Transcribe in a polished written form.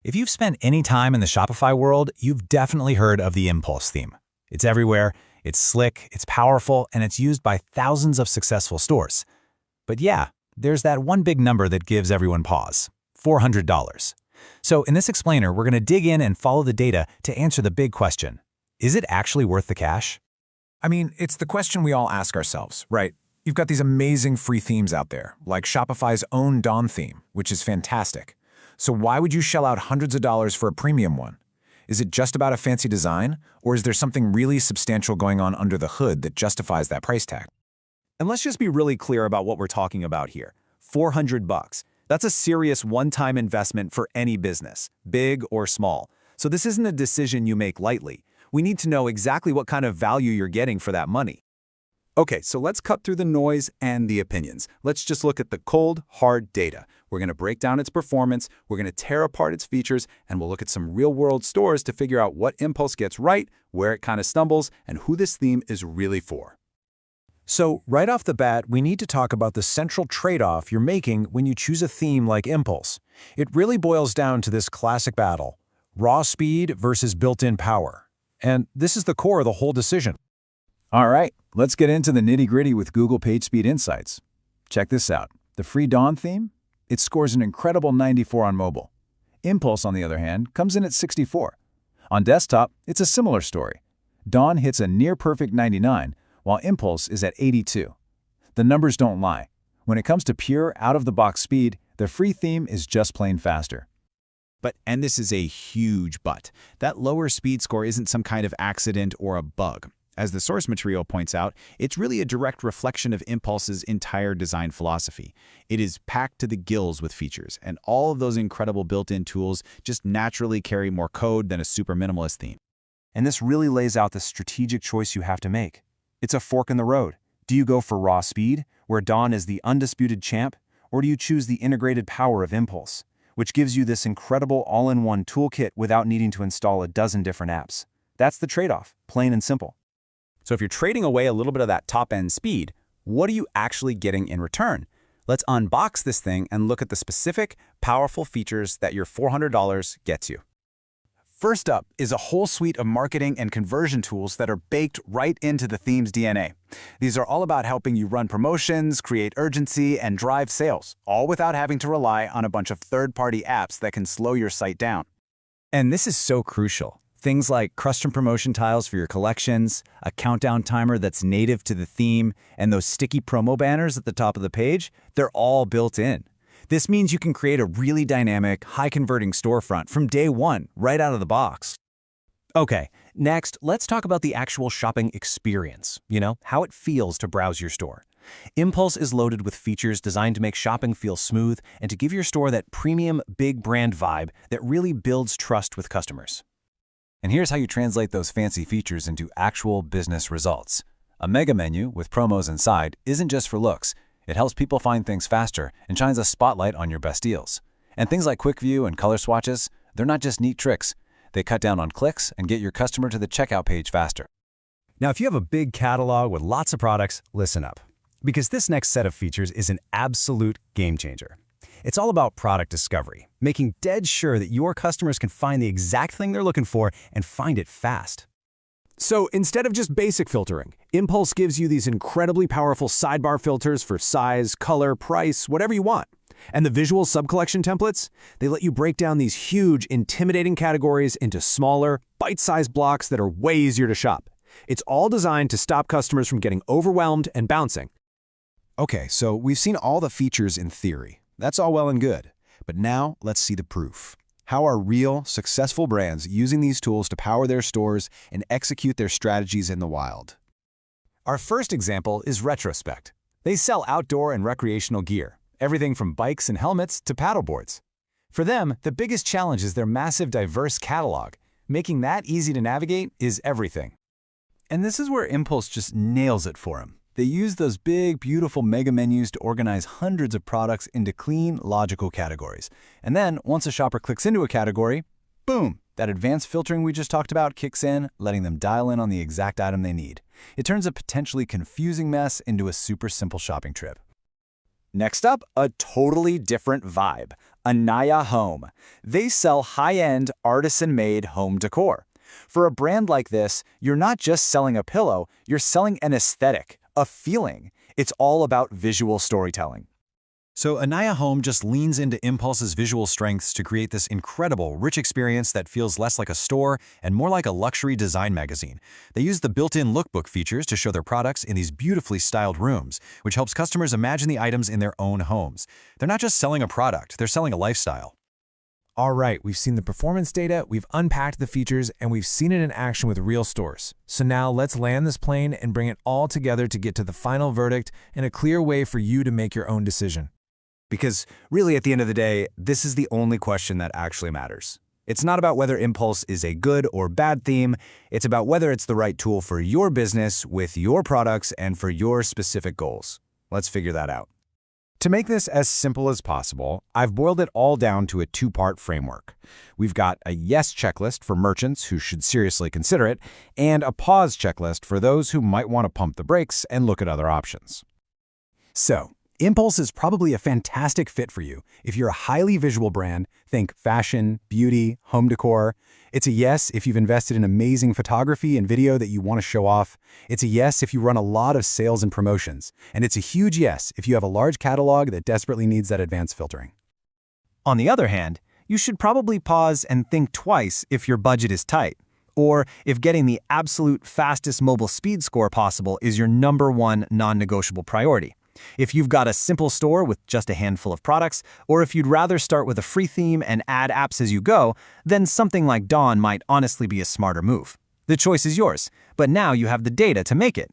If you've spent any time in the Shopify world, you've definitely heard of the Impulse theme. It's everywhere, it's slick, it's powerful, and it's used by thousands of successful stores. But yeah, there's that one big number that gives everyone pause: $400. So in this explainer, we're going to dig in and follow the data to answer the big question: is it actually worth the cash? I mean, it's the question we all ask ourselves, right? You've got these amazing free themes out there, like Shopify's own Dawn theme, which is fantastic. So why would you shell out hundreds of dollars for a premium one? Is it just about a fancy design, or is there something really substantial going on under the hood that justifies that price tag? And let's just be really clear about what we're talking about here. $400. That's a serious one-time investment for any business, big or small. So this isn't a decision you make lightly. We need to know exactly what kind of value you're getting for that money. Okay, so let's cut through the noise and the opinions. Let's just look at the cold, hard data. We're going to break down its performance, we're going to tear apart its features, and we'll look at some real-world stores to figure out what Impulse gets right, where it kind of stumbles, and who this theme is really for. So right off the bat, we need to talk about the central trade-off you're making when you choose a theme like Impulse. It really boils down to this classic battle: raw speed versus built-in power. And this is the core of the whole decision. All right, let's get into the nitty-gritty with Google PageSpeed Insights. Check this out. The free Dawn theme? It scores an incredible 94 on mobile. Impulse, on the other hand, comes in at 64. On desktop, it's a similar story. Dawn hits a near-perfect 99, while Impulse is at 82. The numbers don't lie. When it comes to pure, out-of-the-box speed, the free theme is just plain faster. But, and this is a huge but, that lower speed score isn't some kind of accident or a bug. As the source material points out, it's really a direct reflection of Impulse's entire design philosophy. It is packed to the gills with features, and all of those incredible built-in tools just naturally carry more code than a super minimalist theme. And this really lays out the strategic choice you have to make. It's a fork in the road. Do you go for raw speed, where Dawn is the undisputed champ, or do you choose the integrated power of Impulse, which gives you this incredible all-in-one toolkit without needing to install a dozen different apps? That's the trade-off, plain and simple. So if you're trading away a little bit of that top-end speed, what are you actually getting in return? Let's unbox this thing and look at the specific, powerful features that your $400 gets you. First up is a whole suite of marketing and conversion tools that are baked right into the theme's DNA. These are all about helping you run promotions, create urgency, and drive sales, all without having to rely on a bunch of third-party apps that can slow your site down. And this is so crucial. Things like custom promotion tiles for your collections, a countdown timer that's native to the theme, and those sticky promo banners at the top of the page, they're all built in. This means you can create a really dynamic, high-converting storefront from day one, right out of the box. Okay, next, let's talk about the actual shopping experience, how it feels to browse your store. Impulse is loaded with features designed to make shopping feel smooth and to give your store that premium, big brand vibe that really builds trust with customers. And here's how you translate those fancy features into actual business results. A mega menu with promos inside isn't just for looks. It helps people find things faster and shines a spotlight on your best deals. And things like quick view and color swatches, they're not just neat tricks. They cut down on clicks and get your customer to the checkout page faster. Now, if you have a big catalog with lots of products, listen up. Because this next set of features is an absolute game changer. It's all about product discovery, making dead sure that your customers can find the exact thing they're looking for and find it fast. So instead of just basic filtering, Impulse gives you these incredibly powerful sidebar filters for size, color, price, whatever you want. And the visual sub-collection templates, they let you break down these huge, intimidating categories into smaller, bite-sized blocks that are way easier to shop. It's all designed to stop customers from getting overwhelmed and bouncing. Okay, so we've seen all the features in theory. That's all well and good. But now let's see the proof. How are real, successful brands using these tools to power their stores and execute their strategies in the wild? Our first example is Retrospect. They sell outdoor and recreational gear, everything from bikes and helmets to paddleboards. For them, the biggest challenge is their massive, diverse catalog. Making that easy to navigate is everything. And this is where Impulse just nails it for them. They use those big, beautiful mega menus to organize hundreds of products into clean, logical categories. And then, once a shopper clicks into a category, boom, that advanced filtering we just talked about kicks in, letting them dial in on the exact item they need. It turns a potentially confusing mess into a super simple shopping trip. Next up, a totally different vibe. Anaya Home. They sell high-end, artisan-made home decor. For a brand like this, you're not just selling a pillow, you're selling an aesthetic, a feeling. It's all about visual storytelling. So Anaya Home just leans into Impulse's visual strengths to create this incredible, rich experience that feels less like a store and more like a luxury design magazine. They use the built-in lookbook features to show their products in these beautifully styled rooms, which helps customers imagine the items in their own homes. They're not just selling a product, they're selling a lifestyle. All right, we've seen the performance data, we've unpacked the features, and we've seen it in action with real stores. So now let's land this plane and bring it all together to get to the final verdict and a clear way for you to make your own decision. Because really, at the end of the day, this is the only question that actually matters. It's not about whether Impulse is a good or bad theme. It's about whether it's the right tool for your business, with your products, and for your specific goals. Let's figure that out. To make this as simple as possible, I've boiled it all down to a two-part framework. We've got a yes checklist for merchants who should seriously consider it, and a pause checklist for those who might want to pump the brakes and look at other options. So, Impulse is probably a fantastic fit for you if you're a highly visual brand, think fashion, beauty, home decor. It's a yes if you've invested in amazing photography and video that you want to show off. It's a yes if you run a lot of sales and promotions. And it's a huge yes if you have a large catalog that desperately needs that advanced filtering. On the other hand, you should probably pause and think twice if your budget is tight, or if getting the absolute fastest mobile speed score possible is your #1 non-negotiable priority. If you've got a simple store with just a handful of products, or if you'd rather start with a free theme and add apps as you go, then something like Dawn might honestly be a smarter move. The choice is yours, but now you have the data to make it.